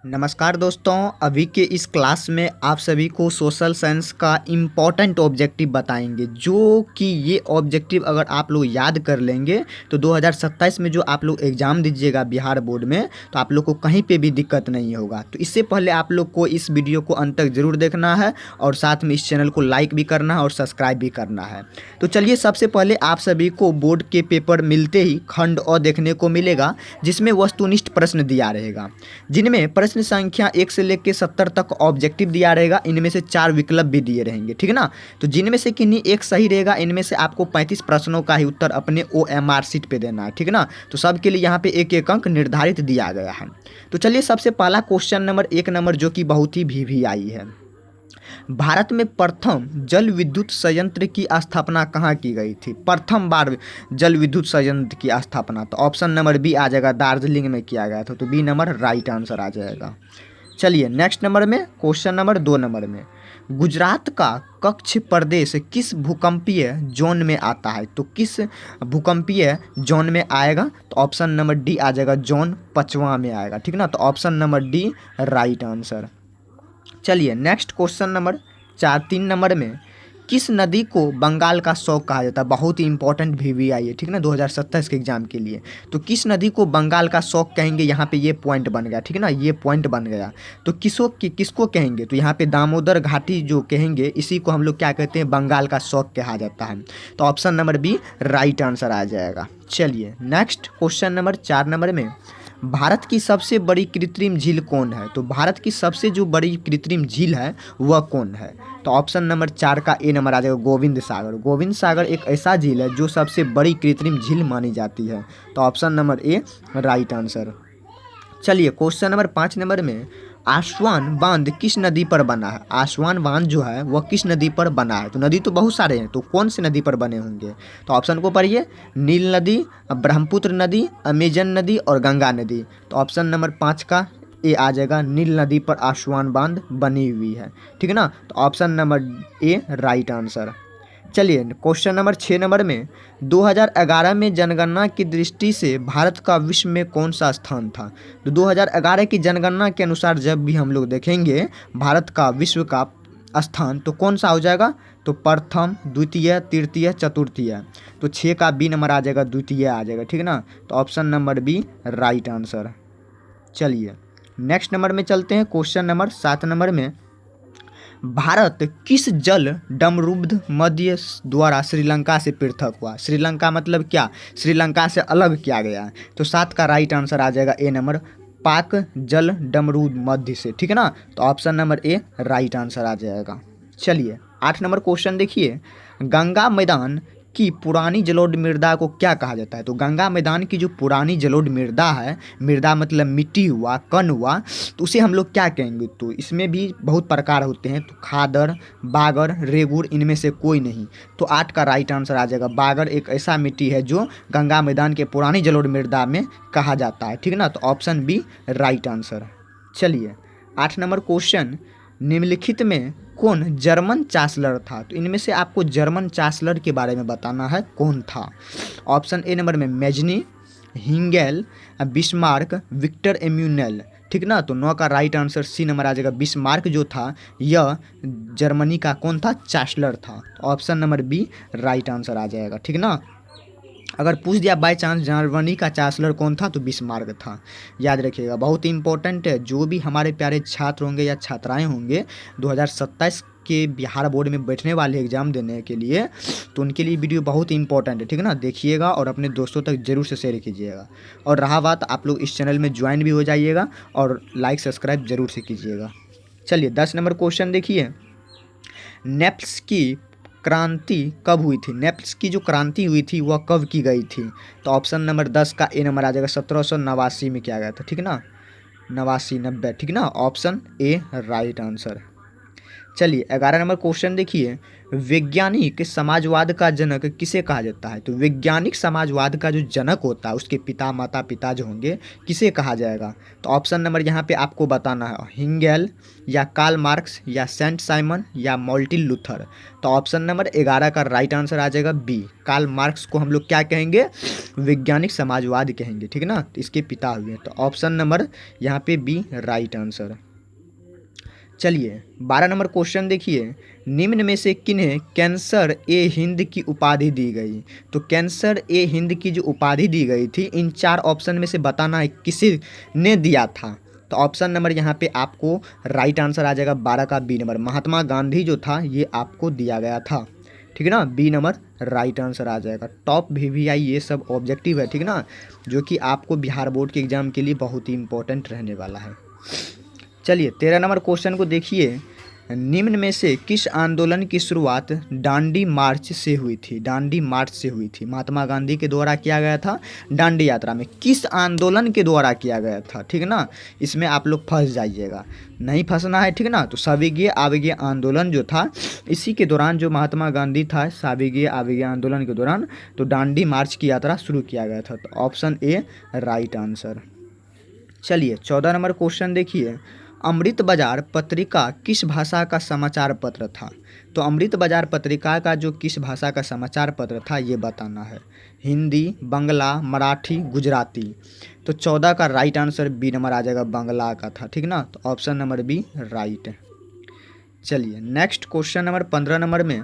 नमस्कार दोस्तों, अभी के इस क्लास में आप सभी को सोशल साइंस का इम्पॉर्टेंट ऑब्जेक्टिव बताएंगे। जो कि ये ऑब्जेक्टिव अगर आप लोग याद कर लेंगे तो 2027 में जो आप लोग एग्ज़ाम दीजिएगा बिहार बोर्ड में, तो आप लोग को कहीं पे भी दिक्कत नहीं होगा। तो इससे पहले आप लोग को इस वीडियो को अंत तक ज़रूर देखना है और साथ में इस चैनल को लाइक भी करना है और सब्सक्राइब भी करना है। तो चलिए, सबसे पहले आप सभी को बोर्ड के पेपर मिलते ही खंड अ देखने को मिलेगा, जिसमें वस्तुनिष्ठ प्रश्न दिया रहेगा, जिनमें प्रश्न संख्या 1 से लेकर 70 तक ऑब्जेक्टिव दिया रहेगा। इनमें से 4 विकल्प भी दिए रहेंगे, ठीक है ना। तो जिनमें से किन्हीं एक सही रहेगा। इनमें से आपको 35 प्रश्नों का ही उत्तर अपने OMR शीट पे देना है, ठीक है ना। तो सबके लिए यहाँ पे एक एक अंक निर्धारित दिया गया है। तो चलिए, सबसे पहला क्वेश्चन नंबर 1 नंबर, जो कि बहुत ही VVI है। भारत में प्रथम जल विद्युत संयंत्र की स्थापना कहाँ की गई थी? प्रथम बार जल विद्युत संयंत्र की स्थापना तो ऑप्शन नंबर बी आ जाएगा, दार्जिलिंग में किया गया था। तो बी नंबर राइट आंसर आ जाएगा। चलिए, नेक्स्ट नंबर में क्वेश्चन नंबर 2 नंबर में, गुजरात का कच्छ प्रदेश किस भूकंपीय जोन में आता है? तो किस भूकंपीय जोन में आएगा? तो ऑप्शन नंबर डी आ जाएगा, जोन 5वां में आएगा, ठीक ना। तो option number D right answer. चलिए, नेक्स्ट क्वेश्चन नंबर 3 नंबर में, किस नदी को बंगाल का शौक कहा जाता है? बहुत ही इंपॉर्टेंट VVI है, ठीक ना, 2027 के एग्जाम के लिए। तो किस नदी को बंगाल का शौक कहेंगे? यहाँ पे ये पॉइंट बन गया, ठीक है ना, ये पॉइंट बन गया। तो किसको कहेंगे? तो यहाँ पे दामोदर घाटी जो कहेंगे, इसी को हम लोग क्या कहते हैं? बंगाल का शौक कहा जाता है। तो option number B right answer आ जाएगा। चलिए, नेक्स्ट क्वेश्चन नंबर 4 नंबर में, भारत की सबसे बड़ी कृत्रिम झील कौन है? तो भारत की सबसे जो बड़ी कृत्रिम झील है वह कौन है? तो ऑप्शन नंबर 4 का ए नंबर आ जाएगा, गोविंद सागर। गोविंद सागर एक ऐसा झील है जो सबसे बड़ी कृत्रिम झील मानी जाती है। तो option number A right answer. चलिए, क्वेश्चन नंबर 5 नंबर में, आसवान बांध किस नदी पर बना है? आसवान बांध जो है वह किस नदी पर बना है? तो नदी तो बहुत सारे हैं, तो कौन सी नदी पर बने होंगे? तो ऑप्शन को पढ़िए, नील नदी, ब्रह्मपुत्र नदी, अमेजन नदी और गंगा नदी। तो ऑप्शन नंबर 5 का ए आ जाएगा, नील नदी पर आसवान बांध बनी हुई है, ठीक है ना। तो option number A right answer. चलिए, क्वेश्चन नंबर 6 नंबर में, 2011 में जनगणना की दृष्टि से भारत का विश्व में कौन सा स्थान था? तो 2011 की जनगणना के अनुसार जब भी हम लोग देखेंगे भारत का विश्व का स्थान, तो कौन सा हो जाएगा? तो प्रथम, द्वितीय, तृतीय, चतुर्थीय। तो 6 का बी नंबर आ जाएगा, द्वितीय आ जाएगा, ठीक है ना। तो option number B right answer. चलिए, नेक्स्ट नंबर में चलते हैं। क्वेश्चन नंबर 7 नंबर में, भारत किस जल डमरूद्ध मध्य द्वारा श्रीलंका से पृथक हुआ? श्रीलंका मतलब क्या? श्रीलंका से अलग किया गया। तो 7 का राइट आंसर आ जाएगा, ए नंबर, पाक जल डमरूद मध्य से, ठीक है ना। तो option number A right answer आ जाएगा। चलिए, 8 नंबर क्वेश्चन देखिए, गंगा मैदान की पुरानी जलोढ़ मृदा को क्या कहा जाता है? तो गंगा मैदान की जो पुरानी जलोढ़ मृदा है, मृदा मतलब मिट्टी हुआ, कण हुआ, तो उसे हम लोग क्या कहेंगे? तो इसमें भी बहुत प्रकार होते हैं, तो खादर, बागर, रेगुर, इनमें से कोई नहीं। तो 8 का राइट आंसर आ जाएगा, बागर एक ऐसा मिट्टी है जो गंगा मैदान के पुरानी जलोढ़ मृदा में कहा जाता है, ठीक है ना। तो ऑप्शन बी राइट आंसर। चलिए, 8 नंबर क्वेश्चन, निम्नलिखित में कौन जर्मन चांसलर था? तो इनमें से आपको जर्मन चांसलर के बारे में बताना है, कौन था। ऑप्शन ए नंबर में मेजनी, हिंगेल, बिस्मार्क, विक्टर एम्यूनेल, ठीक ना। तो 9 का राइट आंसर सी नंबर आ जाएगा, बिस्मार्क जो था यह जर्मनी का कौन था? चांसलर था। तो option number B right answer आ जाएगा, ठीक ना। अगर पूछ दिया बाय चांस जर्मनी का चांसलर कौन था, तो बिस्मार्क था। याद रखिएगा, बहुत ही इंपॉर्टेंट है। जो भी हमारे प्यारे छात्र होंगे या छात्राएं होंगे 2027 के बिहार बोर्ड में बैठने वाले एग्जाम देने के लिए, तो उनके लिए वीडियो बहुत ही इंपॉर्टेंट है, ठीक है ना। देखिएगा और अपने दोस्तों तक जरूर से शेयर कीजिएगा। और रहा बात, आप लोग इस चैनल में ज्वाइन भी हो जाइएगा और लाइक सब्सक्राइब जरूर से कीजिएगा। चलिए, 10 नंबर क्वेश्चन देखिए, नेप्ल्स की क्रांति कब हुई थी? नेप्ल्स की जो क्रांति हुई थी वह कब की गई थी? तो ऑप्शन नंबर 10 का ए नंबर आ जाएगा, 1789 में किया गया था, ठीक है ना, 89 90, ठीक ना। Option A right answer. चलिए 11 नंबर क्वेश्चन देखिए, वैज्ञानिक समाजवाद का जनक किसे कहा जाता है? तो वैज्ञानिक समाजवाद का जो जनक होता है उसके पिता माता पिता जो होंगे किसे कहा जाएगा? तो ऑप्शन नंबर यहाँ पे आपको बताना है, हिंगेल या कार्ल मार्क्स या सेंट साइमन या मार्टिन लूथर। तो ऑप्शन नंबर 11 का राइट आंसर आ जाएगा बी, कार्ल मार्क्स को हम लोग क्या कहेंगे? वैज्ञानिक समाजवाद कहेंगे, ठीक है ना। तो इसके पिता हुए, तो ऑप्शन नंबर यहाँ पे बी राइट आंसर। चलिए 12 नंबर क्वेश्चन देखिए, निम्न में से किन्हें कैंसर ए हिंद की उपाधि दी गई? तो कैंसर ए हिंद की जो उपाधि दी गई थी, इन 4 ऑप्शन में से बताना है किसे ने दिया था। तो ऑप्शन नंबर यहाँ पे आपको राइट आंसर आ जाएगा 12 का बी नंबर, महात्मा गांधी जो था ये आपको दिया गया था, ठीक है ना। बी नंबर राइट आंसर आ जाएगा। टॉप VVI ये सब ऑब्जेक्टिव है, ठीक है ना, जो कि आपको बिहार बोर्ड के एग्जाम के लिए बहुत ही इंपॉर्टेंट रहने वाला है। चलिए 13 नंबर क्वेश्चन को देखिए, निम्न में से किस आंदोलन की शुरुआत दांडी मार्च से हुई थी? दांडी मार्च से हुई थी, महात्मा गांधी के द्वारा किया गया था दांडी यात्रा में। किस आंदोलन के द्वारा किया गया था, ठीक है ना, इसमें आप लोग फंस जाइएगा, नहीं फंसना है, ठीक है ना। तो साविगीय आवेगीय आंदोलन जो था, इसी के दौरान जो महात्मा गांधी था, साविगीय आवेगीय आंदोलन के दौरान तो दांडी मार्च की यात्रा शुरू किया गया था। तो ऑप्शन ए राइट आंसर। चलिए 14 नंबर क्वेश्चन देखिए, अमृत बाजार पत्रिका किस भाषा का समाचार पत्र था? तो अमृत बाजार पत्रिका का जो किस भाषा का समाचार पत्र था ये बताना है, हिंदी, बंगला, मराठी, गुजराती। तो 14 का राइट आंसर बी नंबर आ जाएगा, बंगला का था, ठीक ना। तो ऑप्शन नंबर बी राइट। चलिए नेक्स्ट क्वेश्चन नंबर 15 नंबर में,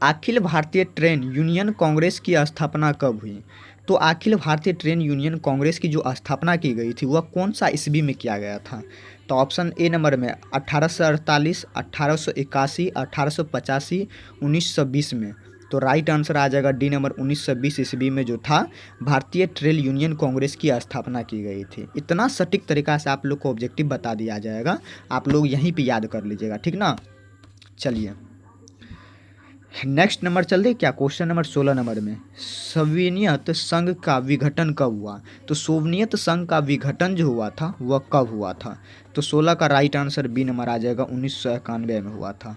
अखिल भारतीय ट्रेड यूनियन कांग्रेस की स्थापना कब हुई? तो अखिल भारतीय ट्रेड यूनियन कांग्रेस की जो स्थापना की गई थी वह कौन सा ईस्वी में किया गया था? तो ऑप्शन ए नंबर में 1848, 1881, 1885, 1920 में। तो राइट आंसर आ जाएगा डी नंबर, 1920 ईस्वी में जो था भारतीय ट्रेड यूनियन कांग्रेस की स्थापना की गई थी। इतना सटीक तरीका से आप लोग को ऑब्जेक्टिव बता दिया जाएगा, आप लोग यहीं पे याद कर लीजिएगा, ठीक ना। चलिए नेक्स्ट नंबर चल दे क्या, क्वेश्चन नंबर 16 नंबर में, सोवियत संघ का विघटन कब हुआ? तो सोवियत संघ का विघटन जो हुआ था वह कब हुआ था? तो 16 का राइट आंसर बी नंबर आ जाएगा, 1991 में हुआ था।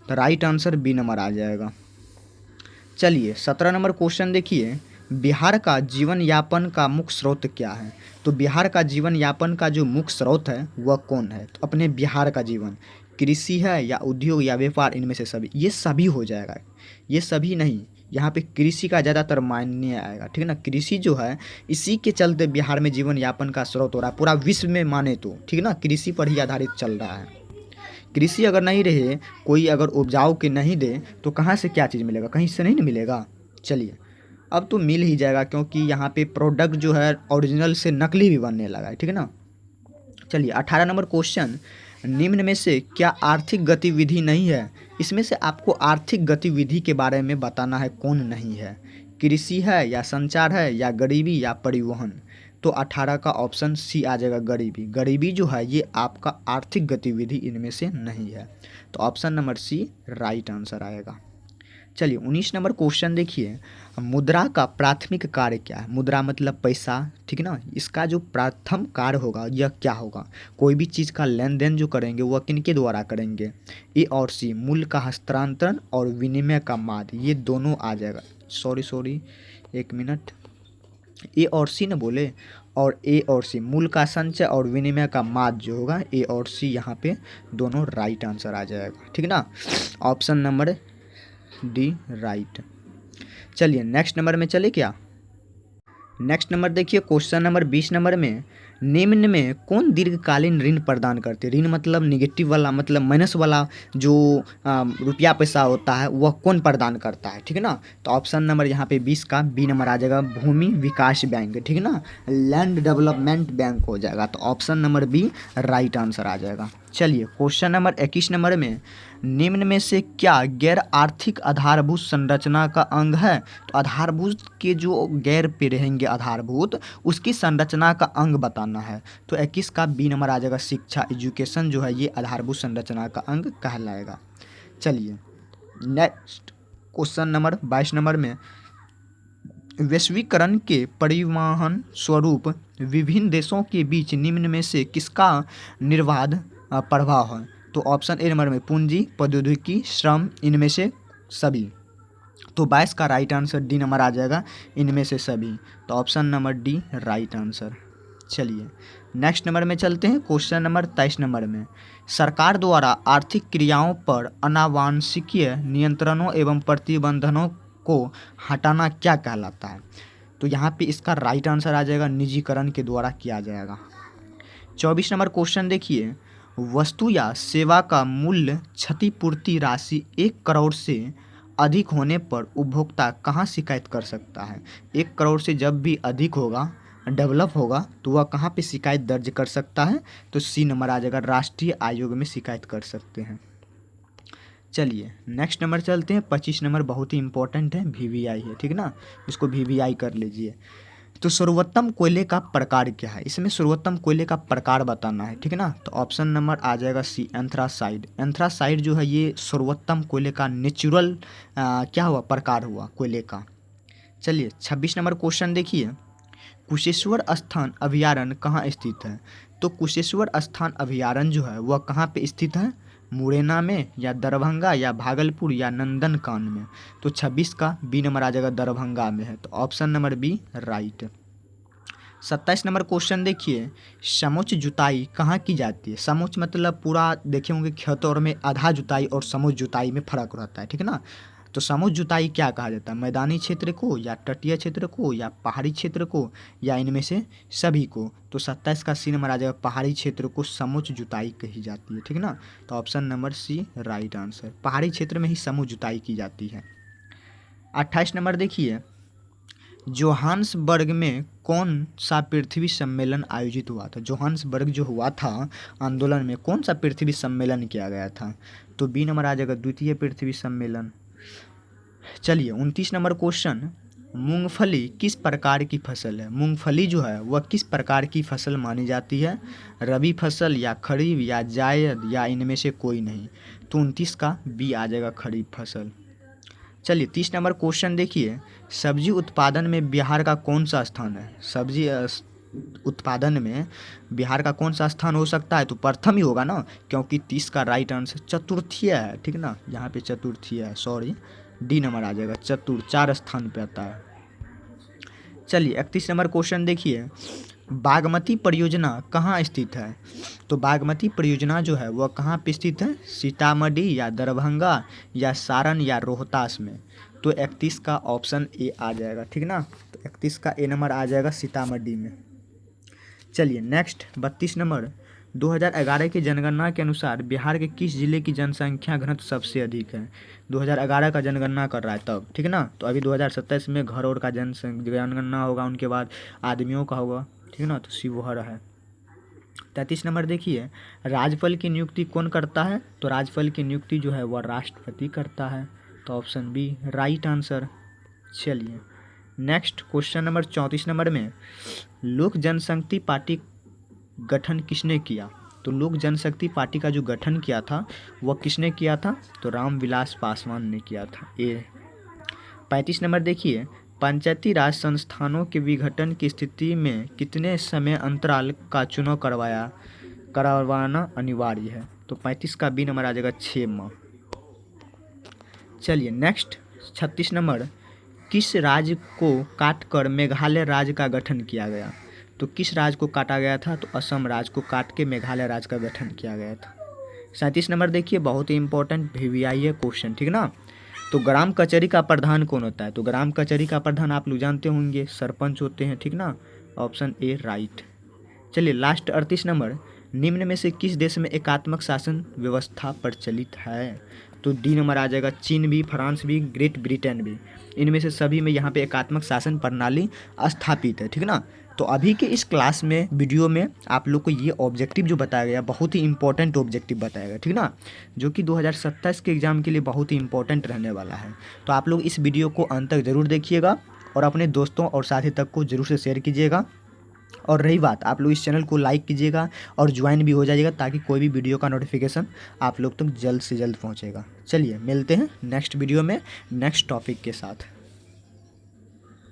तो राइट आंसर बी नंबर आ जाएगा। चलिए 17 नंबर क्वेश्चन देखिए, बिहार का जीवन यापन का मुख्य स्रोत क्या है? तो बिहार का जीवन यापन का जो मुख्य स्रोत है वह कौन है? तो अपने बिहार का जीवन कृषि है या उद्योग या व्यापार, इनमें से सभी, ये सभी हो जाएगा, ये सभी नहीं, यहाँ पे कृषि का ज़्यादातर मायने आएगा, ठीक है ना। कृषि जो है इसी के चलते बिहार में जीवन यापन का स्रोत हो रहा है, पूरा विश्व में माने तो, ठीक है ना, कृषि पर ही आधारित चल रहा है। कृषि अगर नहीं रहे, कोई अगर उपजाऊ के नहीं दे तो कहाँ से क्या चीज़ मिलेगा, कहीं से नहीं ना मिलेगा। चलिए अब तो मिल ही जाएगा, क्योंकि यहाँ पे प्रोडक्ट जो है ओरिजिनल से नकली भी बनने लगा है, ठीक है ना। चलिए 18 नंबर क्वेश्चन, निम्न में से क्या आर्थिक गतिविधि नहीं है? इसमें से आपको आर्थिक गतिविधि के बारे में बताना है, कौन नहीं है? कृषि है या संचार है या गरीबी या परिवहन? तो 18 का ऑप्शन सी आ जाएगा, गरीबी। गरीबी जो है ये आपका आर्थिक गतिविधि इनमें से नहीं है। तो option number C right answer आएगा। चलिए 19 नंबर क्वेश्चन देखिए, मुद्रा का प्राथमिक कार्य क्या है? मुद्रा मतलब पैसा, ठीक है ना। इसका जो प्रथम कार्य होगा यह क्या होगा? कोई भी चीज़ का लेन देन जो करेंगे वह किनके द्वारा करेंगे? ए और सी, मूल्य का हस्तांतरण और विनिमय का माध्य, ये दोनों आ जाएगा। सॉरी एक मिनट, ए और सी न बोले, और ए और सी, मूल का संचय और विनिमय का माध्य जो होगा, ए और सी यहाँ पे दोनों राइट आंसर आ जाएगा, ठीक है ना। Option number D right. चलिए नेक्स्ट नंबर में चले क्या, नेक्स्ट नंबर देखिए क्वेश्चन नंबर 20 नंबर में, निम्न में कौन दीर्घकालीन ऋण प्रदान करते हैं? ऋण मतलब निगेटिव वाला, मतलब माइनस वाला जो रुपया पैसा होता है वह कौन प्रदान करता है, ठीक है ना। तो ऑप्शन नंबर यहाँ पे 20 का बी नंबर आ जाएगा, भूमि विकास बैंक, ठीक है ना, लैंड डेवलपमेंट बैंक हो जाएगा। तो option number B right answer आ जाएगा। चलिए क्वेश्चन नंबर 21 नंबर में, निम्न में से क्या गैर आर्थिक आधारभूत संरचना का अंग है? तो आधारभूत के जो गैर पे रहेंगे आधारभूत, उसकी संरचना का अंग बताना है। तो 21 का बी नंबर आ जाएगा, शिक्षा, एजुकेशन जो है ये आधारभूत संरचना का अंग कहलाएगा। चलिए नेक्स्ट क्वेश्चन नंबर 22 नंबर में, वैश्वीकरण के परिवहन स्वरूप विभिन्न देशों के बीच निम्न में से किसका निर्बाध प्रभाव है? तो ऑप्शन ए नंबर में पूंजी, प्रौद्योगिकी, श्रम, इनमें से सभी। तो 22 का राइट आंसर डी नंबर आ जाएगा, इनमें से सभी। तो option number D right answer. चलिए नेक्स्ट नंबर में चलते हैं, क्वेश्चन नंबर 23 नंबर में, सरकार द्वारा आर्थिक क्रियाओं पर अनावश्यकीय नियंत्रणों एवं प्रतिबंधनों को हटाना क्या कहलाता है? तो यहाँ पे इसका राइट आंसर आ जाएगा, निजीकरण के द्वारा किया जाएगा। 24 नंबर क्वेश्चन देखिए, वस्तु या सेवा का मूल्य क्षतिपूर्ति राशि 1 करोड़ से अधिक होने पर उपभोक्ता कहाँ शिकायत कर सकता है? 1 करोड़ से जब भी अधिक होगा, डेवलप होगा, तो वह कहाँ पे शिकायत दर्ज कर सकता है? तो सी नंबर आ जाएगा, राष्ट्रीय आयोग में शिकायत कर सकते हैं। चलिए नेक्स्ट नंबर चलते हैं, 25 नंबर बहुत ही इंपॉर्टेंट है, वीवीआई है, ठीक ना, इसको वीवीआई कर लीजिए। तो सर्वोत्तम कोयले का प्रकार क्या है? इसमें सर्वोत्तम कोयले का प्रकार बताना है, ठीक है ना। तो ऑप्शन नंबर आ जाएगा सी, एंथ्रासाइड। एंथ्रासाइड जो है ये सर्वोत्तम कोयले का नेचुरल क्या हुआ, प्रकार हुआ कोयले का। चलिए 26 नंबर क्वेश्चन देखिए, कुशेश्वर स्थान अभयारण्य कहाँ स्थित है? तो कुशेश्वर स्थान अभयारण्य जो है वह कहाँ पे स्थित है? मुरैना में, या दरभंगा, या भागलपुर, या नंदनकानन में? तो 26 का बी नंबर आ जाएगा, दरभंगा में है। तो option number B right. 27 number question देखिए, समोच्च जुताई कहाँ की जाती है? समोच्च मतलब पूरा देखे होंगे खेतों में आधा जुताई और समोच्च जुताई में फर्क रहता है, ठीक है ना। तो समोच्च जुताई क्या कहा जाता है? मैदानी क्षेत्र को, या तटीय क्षेत्र को, या पहाड़ी क्षेत्र को, या इनमें से सभी को? तो 27 का सी नंबर आ जाएगा, पहाड़ी क्षेत्र को समोच्च जुताई कही जाती है, ठीक है ना। तो option number C right answer, पहाड़ी क्षेत्र में ही समोच्च जुताई की जाती है। 28 नंबर देखिए, जोहान्सबर्ग में कौन सा पृथ्वी सम्मेलन आयोजित हुआ था? जोहान्सबर्ग जो हुआ था आंदोलन में, कौन सा पृथ्वी सम्मेलन किया गया था? तो बी नंबर आ जाएगा, द्वितीय पृथ्वी सम्मेलन। चलिए 29 नंबर क्वेश्चन, मूंगफली किस प्रकार की फसल है? मूंगफली जो है वह किस प्रकार की फसल मानी जाती है? रबी फसल, या खरीफ, या जायद, या इनमें से कोई नहीं? तो 29 का बी आ जाएगा, खरीफ फसल। चलिए 30 नंबर क्वेश्चन देखिए, सब्जी उत्पादन में बिहार का कौन सा स्थान है? सब्जी उत्पादन में बिहार का कौन सा स्थान हो सकता है? तो प्रथम ही होगा ना, क्योंकि 30 का राइट आंसर चतुर्थीय है, ठीक ना, यहाँ पे चतुर्थीय है, सॉरी, डी नंबर आ जाएगा, 4 स्थान पे आता है। चलिए 31 नंबर क्वेश्चन देखिए, बागमती परियोजना कहाँ स्थित है? तो बागमती परियोजना जो है वह कहाँ पे स्थित है? सीतामढ़ी, या दरभंगा, या सारण, या रोहतास में? तो 31 का ऑप्शन ए आ जाएगा, ठीक ना। तो 31 का ए नंबर आ जाएगा, सीतामढ़ी में। चलिए नेक्स्ट 32 नंबर, 2011 की जनगणना के अनुसार बिहार के किस जिले की जनसंख्या घनत्व सबसे अधिक है? 2011 का जनगणना कर रहा है तब, ठीक है ना। तो अभी 2027 में घर और का जनगणना होगा, उनके बाद आदमियों का होगा, ठीक है ना। तो शिवहर है। 33 नंबर देखिए, राज्यपाल की नियुक्ति कौन करता है? तो राज्यपाल की नियुक्ति जो है वह राष्ट्रपति करता है। तो ऑप्शन बी राइट आंसर। चलिए नेक्स्ट क्वेश्चन नंबर 34 नंबर में, लोक जनशक्ति पार्टी गठन किसने किया? तो लोक जनशक्ति पार्टी का जो गठन किया था वह किसने किया था? तो रामविलास पासवान ने किया था, ए। 35 नंबर देखिए, पंचायती राज संस्थानों के विघटन की स्थिति में कितने समय अंतराल का चुनाव करवाना अनिवार्य है? तो 35 का बी नंबर आ जाएगा, 6 माह। चलिए नेक्स्ट 36 नंबर, किस राज्य को काटकर मेघालय राज्य का गठन किया गया? तो किस राज्य को काटा गया था? तो असम राज्य को काट के मेघालय राज्य का गठन किया गया था। 37 नंबर देखिए, बहुत ही इंपॉर्टेंट वीवीआई है क्वेश्चन, ठीक ना। तो ग्राम कचहरी का प्रधान कौन होता है? तो ग्राम कचहरी का प्रधान आप लोग जानते होंगे, सरपंच होते हैं, ठीक ना। Option A right. चलिए लास्ट 38 नंबर, निम्न में से किस देश में एकात्मक शासन व्यवस्था प्रचलित है? तो डी नंबर आ जाएगा, चीन भी, फ्रांस भी, ग्रेट ब्रिटेन भी। इनमें से सभी में यहाँ पे एकात्मक शासन प्रणाली स्थापित है, ठीक ना। तो अभी के इस क्लास में, वीडियो में आप लोग को ये ऑब्जेक्टिव जो बताया गया बहुत ही इंपॉर्टेंट ऑब्जेक्टिव बताया गया, ठीक ना, जो कि 2027 के एग्ज़ाम के लिए बहुत ही इंपॉर्टेंट रहने वाला है। तो आप लोग इस वीडियो को अंत तक ज़रूर देखिएगा और अपने दोस्तों और साथी तक को ज़रूर से शेयर कीजिएगा। और रही बात, आप लोग इस चैनल को लाइक कीजिएगा और ज्वाइन भी हो जाइएगा, ताकि कोई भी वीडियो का नोटिफिकेशन आप लोग तक जल्द से जल्द पहुंचेगा। चलिए मिलते हैं नेक्स्ट वीडियो में नेक्स्ट टॉपिक के साथ।